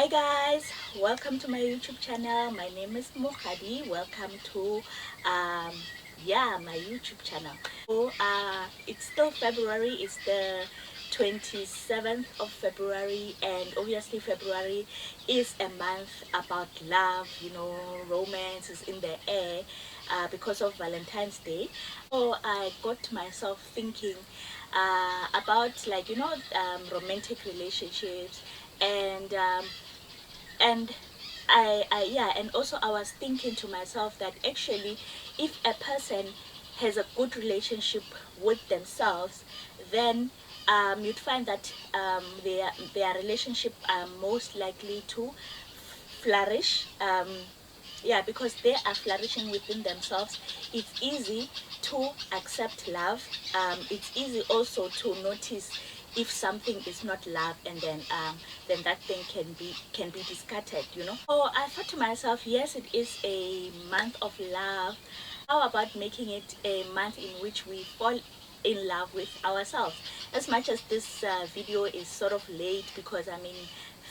Hi guys, welcome to my YouTube channel. My name is Mohadi. Welcome to my YouTube channel. So it's still February. It's the 27th of February, and obviously February is a month about love. Romance is in the air because of Valentine's Day. So I got myself thinking about romantic relationships, and and also I was thinking to myself that actually if a person has a good relationship with themselves, then you'd find that their relationship are most likely to flourish. Because they are flourishing within themselves. It's easy to accept love. It's easy also to notice if something is not love, and then that thing can be discarded. So I thought to myself, yes, it is a month of love. How about making it a month in which we fall in love with ourselves? As much as this video is sort of late, because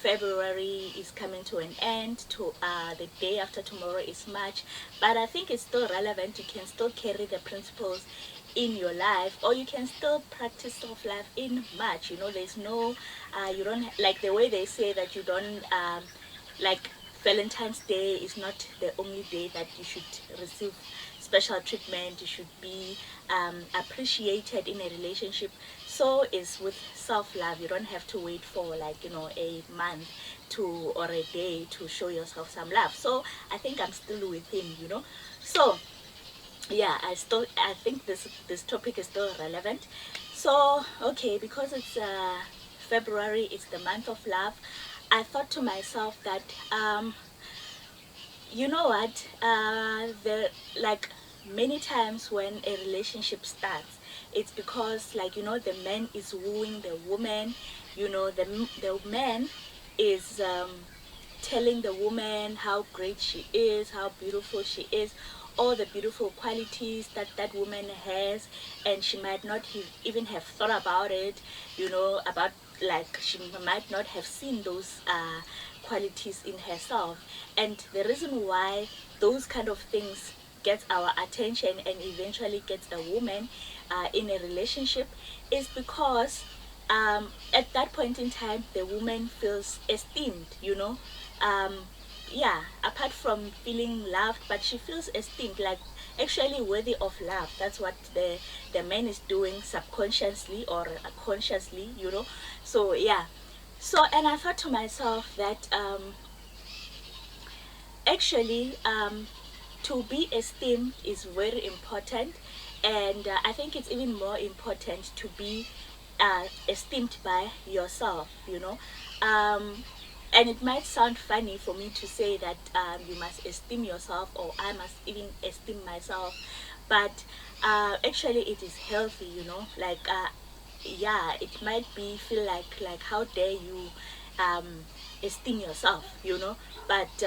February is coming to an end, to the day after tomorrow is March, but I think it's still relevant. You can still carry the principles in your life, or you can still practice self-love in March. There's no you don't, like the way they say that you don't like Valentine's Day is not the only day that you should receive special treatment. You should be appreciated in a relationship. So is with self-love. You don't have to wait for a month or a day to show yourself some love. So I think I'm still within. So yeah, I think this topic is still relevant. So okay, because it's February, it's the month of love. I thought to myself that you know what, the like many times when a relationship starts, it's because the man is wooing the woman. The man is telling the woman how great she is, how beautiful she is, all the beautiful qualities that that woman has, and she might not even have thought about it, about, like, she might not have seen those qualities in herself. And the reason why those kind of things gets our attention and eventually gets a woman in a relationship is because at that point in time the woman feels esteemed. um, Apart from feeling loved, but she feels esteemed, like actually worthy of love. That's what the man is doing subconsciously or consciously. So yeah. So, and I thought to myself that actually to be esteemed is very important, and I think it's even more important to be esteemed by yourself. And it might sound funny for me to say that you must esteem yourself, or I must even esteem myself, but actually it is healthy. It might be feel like how dare you um, esteem yourself, but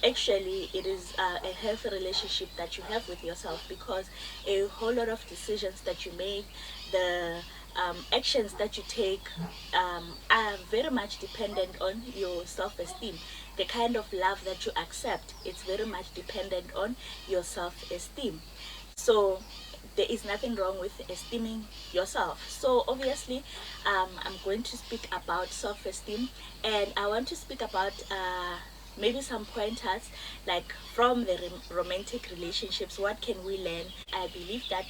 actually it is a healthy relationship that you have with yourself, because a whole lot of decisions that you make, the actions that you take are very much dependent on your self-esteem. The kind of love that you accept, it's very much dependent on your self-esteem. So there is nothing wrong with esteeming yourself. So obviously I'm going to speak about self-esteem, and I want to speak about maybe some pointers, like from the romantic relationships. What can we learn? I believe that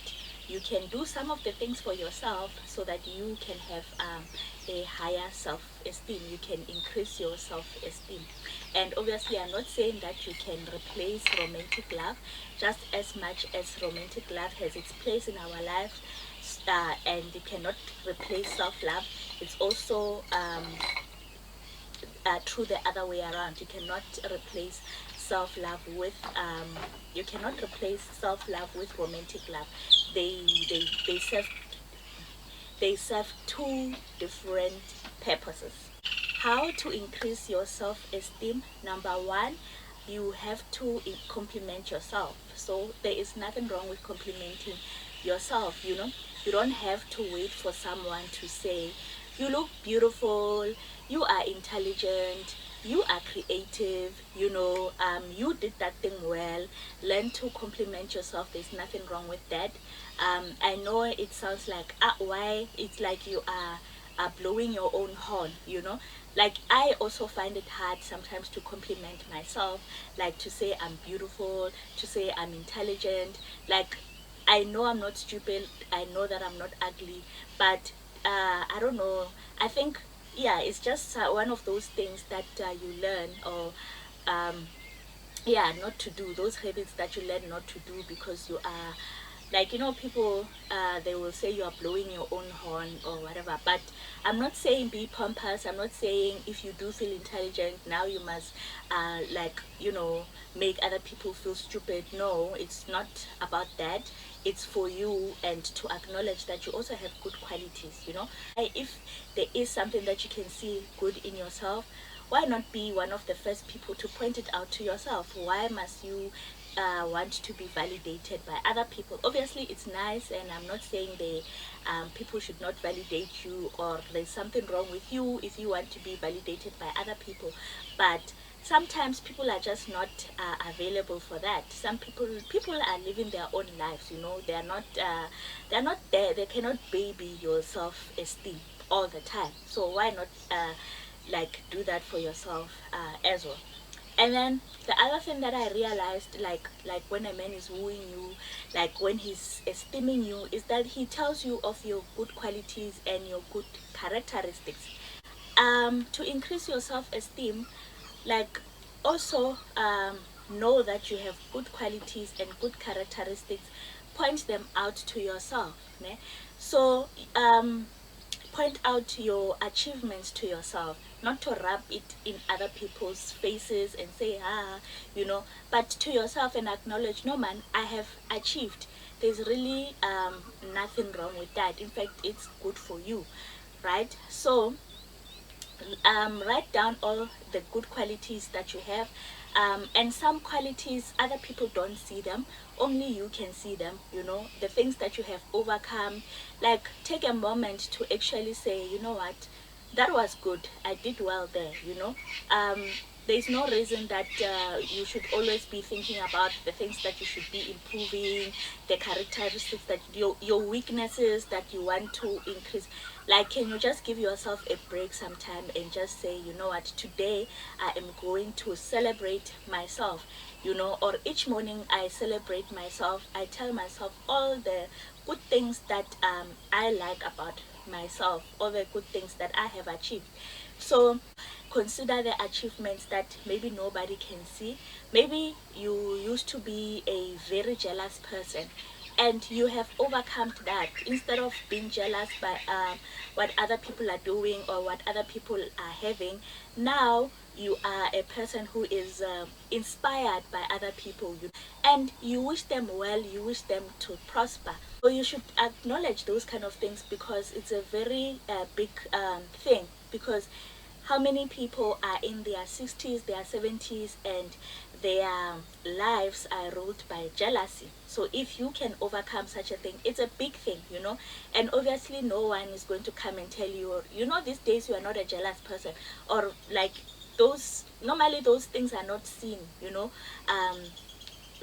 you can do some of the things for yourself so that you can have a higher self-esteem. You can increase your self-esteem. And obviously I'm not saying that you can replace romantic love. Just as much as romantic love has its place in our lives, and you cannot replace self-love, it's also true the other way around. You cannot replace self-love with romantic love. They they they serve they serve two different purposes. How to increase your self-esteem? Number one, you have to compliment yourself. So there is nothing wrong with complimenting yourself. You don't have to wait for someone to say you look beautiful, you are intelligent, you are creative, you know, you did that thing well. Learn to compliment yourself. There's nothing wrong with that. I know it sounds like, why? It's like you are blowing your own horn, you know. Like, I also find it hard sometimes to compliment myself, like to say I'm beautiful, to say I'm intelligent. Like, I know I'm not stupid, I know that I'm not ugly, but I don't know. I think, yeah, it's just one of those things that you learn, or um, yeah, not to do, those habits that you learn not to do because you are, like, you know, people, they will say you are blowing your own horn or whatever. But I'm not saying be pompous. I'm not saying if you do feel intelligent, now you must like, you know, make other people feel stupid. No, it's not about that. It's for you, and to acknowledge that you also have good qualities, you know. If there is something that you can see good in yourself, why not be one of the first people to point it out to yourself? Why must you want to be validated by other people? Obviously, it's nice, and I'm not saying they people should not validate you, or there's something wrong with you if you want to be validated by other people. But sometimes people are just not available for that. Some people are living their own lives, you know. They're not there. They cannot baby your self-esteem all the time. So why not like do that for yourself as well? And then the other thing that I realized, like when a man is wooing you, like when he's esteeming you, is that he tells you of your good qualities and your good characteristics. To increase your self-esteem, like, also know that you have good qualities and good characteristics. Point them out to yourself, né? So point out your achievements to yourself, not to rub it in other people's faces and say, you know, but to yourself, and acknowledge, no man, I have achieved. There's really nothing wrong with that. In fact, it's good for you, right? So write down all the good qualities that you have, and some qualities other people don't see them, only you can see them, you know, the things that you have overcome. Like, take a moment to actually say, you know what, that was good, I did well there, you know. There's no reason that you should always be thinking about the things that you should be improving, the characteristics that your weaknesses that you want to increase. Like, can you just give yourself a break sometime and just say, you know what, today I am going to celebrate myself, you know. Or each morning I celebrate myself, I tell myself all the good things that I like about myself, all the good things that I have achieved. So consider the achievements that maybe nobody can see. Maybe you used to be a very jealous person, and you have overcome that. Instead of being jealous by what other people are doing or what other people are having, now you are a person who is inspired by other people, and you wish them well, you wish them to prosper. So you should acknowledge those kind of things, because it's a very big thing. Because how many people are in their 60s, their 70s, and their lives are ruled by jealousy? So if you can overcome such a thing, it's a big thing, you know. And obviously no one is going to come and tell you, you know, these days you are not a jealous person, or like, those, normally those things are not seen, you know,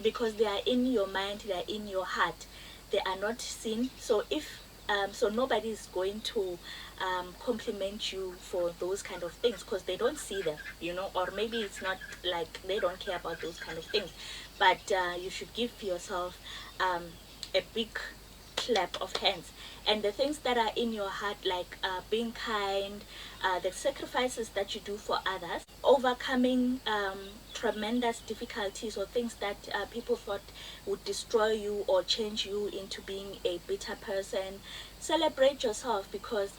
because they are in your mind, they are in your heart, they are not seen. So if so nobody is going to compliment you for those kind of things, because they don't see them, you know. Or maybe it's not like they don't care about those kind of things. But you should give yourself a big clap of hands. And the things that are in your heart, like being kind, the sacrifices that you do for others, overcoming tremendous difficulties or things that people thought would destroy you or change you into being a bitter person. Celebrate yourself, because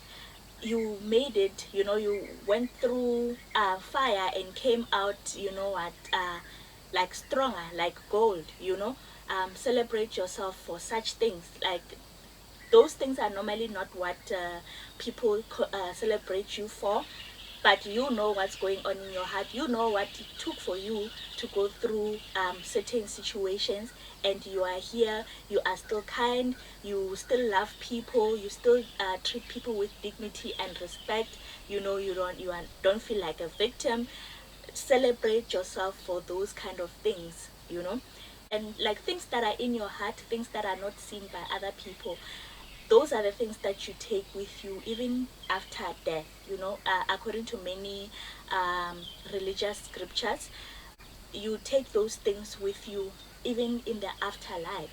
you made it, you know. You went through fire and came out, you know what, like stronger, like gold, you know. Celebrate yourself for such things. Like, those things are normally not what people celebrate you for. But you know what's going on in your heart, you know what it took for you to go through certain situations, and you are here, you are still kind, you still love people, you still treat people with dignity and respect, you know. You don't feel like a victim. celebrate yourself for those kind of things, you know, and like things that are in your heart, things that are not seen by other people. Those are the things that you take with you even after death, you know. According to many religious scriptures, you take those things with you even in the afterlife.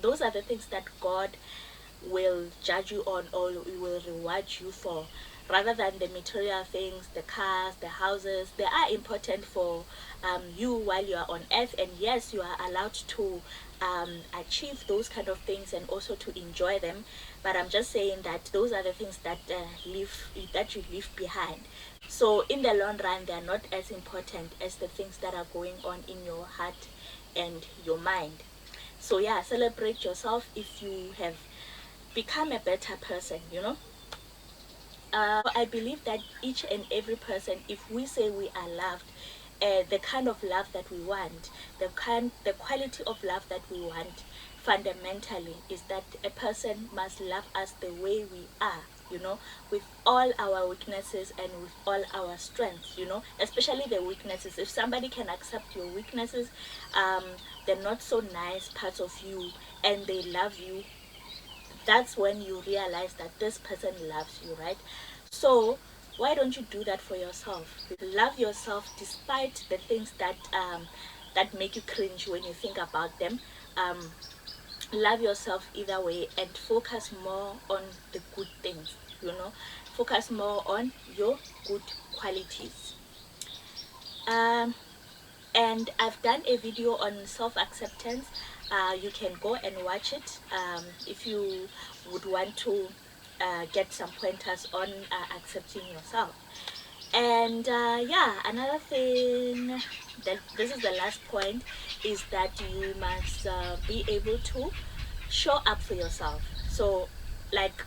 Those are the things that God will judge you on, or will reward you for, rather than the material things, the cars, the houses. They are important for you while you are on earth, and yes, you are allowed to achieve those kind of things and also to enjoy them. But I'm just saying that those are the things that that you leave behind. So in the long run, they are not as important as the things that are going on in your heart and your mind. So yeah, celebrate yourself if you have become a better person, you know. I believe that each and every person, if we say we are loved, the kind of love that we want, the quality of love that we want, fundamentally, is that a person must love us the way we are, you know, with all our weaknesses and with all our strengths, you know, especially the weaknesses. If somebody can accept your weaknesses, the not so nice parts of you, and they love you, that's when you realize that this person loves you, right? So why don't you do that for yourself? Love yourself despite the things that that make you cringe when you think about them. um, Love yourself either way, and focus more on the good things, you know. Focus more on your good qualities. um, and I've done a video on self-acceptance. You can go and watch it if you would want to get some pointers on accepting yourself. And yeah, another thing, that this is the last point, is that you must be able to show up for yourself. So like,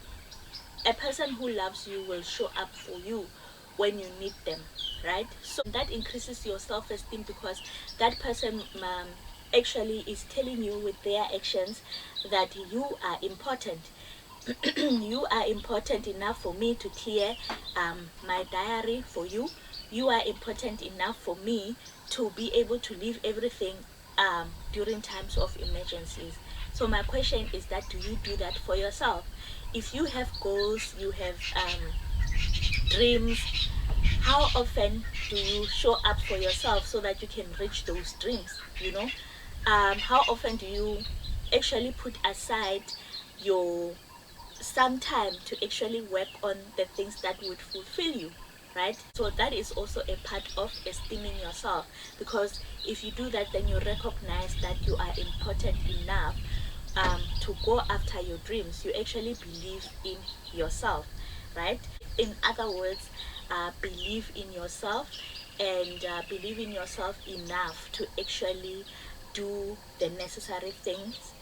a person who loves you will show up for you when you need them, right? So that increases your self-esteem, because that person actually is telling you with their actions that you are important. You are important enough for me to clear my diary for you. You are important enough for me to be able to leave everything during times of emergencies. So my question is that, do you do that for yourself? If you have goals, you have dreams, how often do you show up for yourself so that you can reach those dreams, you know? How often do you actually put aside your some time to actually work on the things that would fulfill you, right? So that is also a part of esteeming yourself, because if you do that, then you recognize that you are important enough to go after your dreams. You actually believe in yourself, right? In other words, believe in yourself, and believe in yourself enough to actually do the necessary things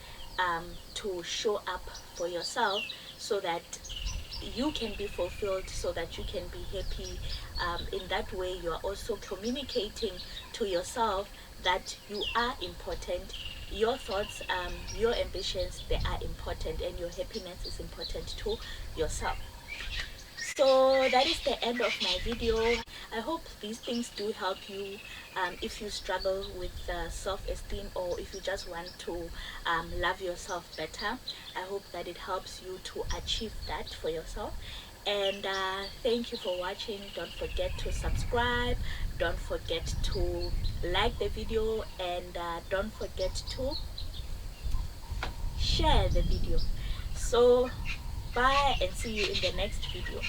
to show up for yourself, so that you can be fulfilled, so that you can be happy. In that way, you are also communicating to yourself that you are important. Your thoughts, your ambitions, they are important, and your happiness is important to yourself. So that is the end of my video. I hope these things do help you if you struggle with self-esteem, or if you just want to love yourself better. I hope that it helps you to achieve that for yourself. And thank you for watching. Don't forget to subscribe, don't forget to like the video, and don't forget to share the video. So bye, and see you in the next video.